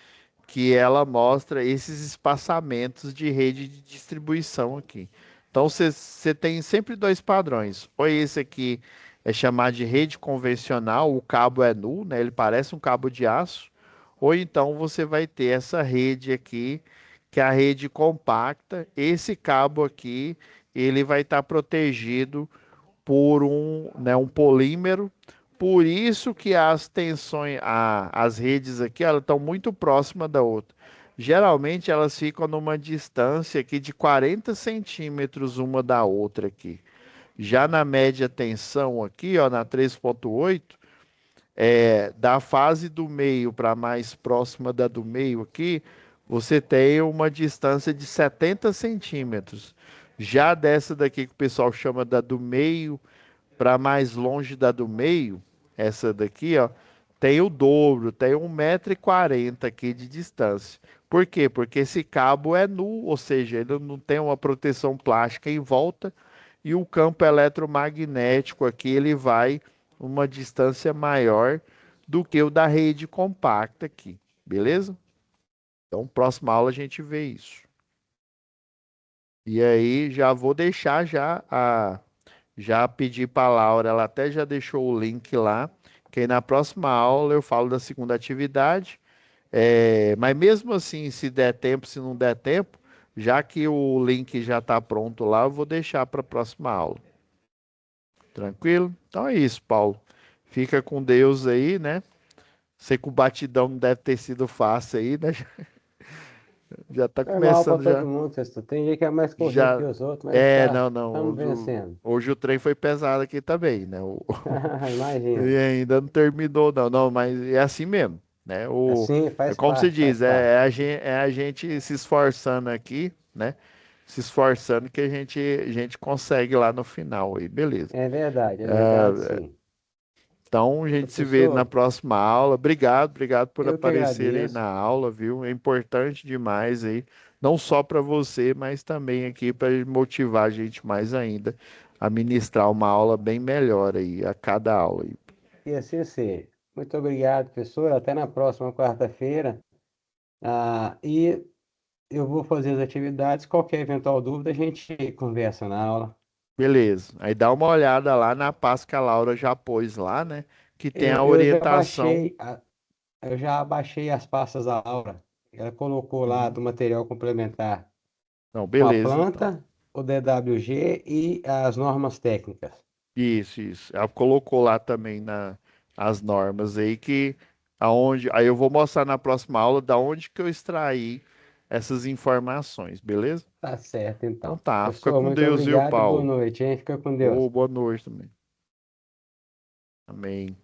que ela mostra esses espaçamentos de rede de distribuição aqui. Então você tem sempre dois padrões. Ou esse aqui é chamado de rede convencional, o cabo é nu, né? Ele parece um cabo de aço. Ou então você vai ter essa rede aqui, que é a rede compacta. Esse cabo aqui, ele vai estar protegido por um polímero. Por isso que as tensões, as redes aqui, elas estão muito próximas da outra. Geralmente elas ficam numa distância aqui de 40 centímetros uma da outra aqui. Já na média tensão aqui, ó, na 3,8, da fase do meio para mais próxima da do meio aqui, você tem uma distância de 70 centímetros. Já dessa daqui que o pessoal chama da do meio para mais longe da do meio, essa daqui, ó, tem o dobro, tem 1,40 m aqui de distância. Por quê? Porque esse cabo é nu, ou seja, ele não tem uma proteção plástica em volta e o campo eletromagnético aqui ele vai uma distância maior do que o da rede compacta aqui, beleza? Então, próxima aula a gente vê isso. E aí já vou deixar já pedi para a Laura, ela até já deixou o link lá, que aí na próxima aula eu falo da segunda atividade. Mas mesmo assim, se der tempo, se não der tempo, já que o link já está pronto lá, eu vou deixar para a próxima aula. Tranquilo? Então é isso, Paulo. Fica com Deus aí, né? Sei que o batidão não deve ter sido fácil aí, né? Já está Normal para começando todo já. mundo, sexto. Tem gente que é mais corrido que Já. os outros, mas tá, Não. estamos Hoje, vencendo. hoje o trem foi pesado aqui também, né? E Imagina. ainda não terminou, não. Não, mas é assim mesmo, né? Assim, É faz como se parte, faz diz, parte. é a gente se esforçando aqui, né? Se esforçando que a gente consegue lá no final aí, beleza. É verdade, sim. Então a gente se vê na Professor, próxima aula. Obrigado por eu que aparecer aí na agradeço. aula, viu? É importante demais aí, não só para você, mas também aqui para motivar a gente mais ainda a ministrar uma aula bem melhor aí a cada aula aí. E assim seja. Muito obrigado, professor. Até na próxima quarta-feira. E eu vou fazer as atividades. Qualquer eventual dúvida, a gente conversa na aula. Beleza. Aí dá uma olhada lá na pasta que a Laura já pôs lá, né? Que tem a Eu já orientação. baixei, eu já baixei as pastas da Aura. Ela colocou lá Uhum. do material complementar Não, com a beleza, então. planta, o DWG e as normas técnicas. Isso, isso. Ela colocou lá também as normas aí que aonde, aí eu vou mostrar na próxima aula da onde que eu extraí essas informações, beleza? Tá certo, Então então. tá, fica Professor, com muito Deus, viu, obrigado e boa Paulo? noite, hein? Fica com Deus. Ô, boa noite também. Amém.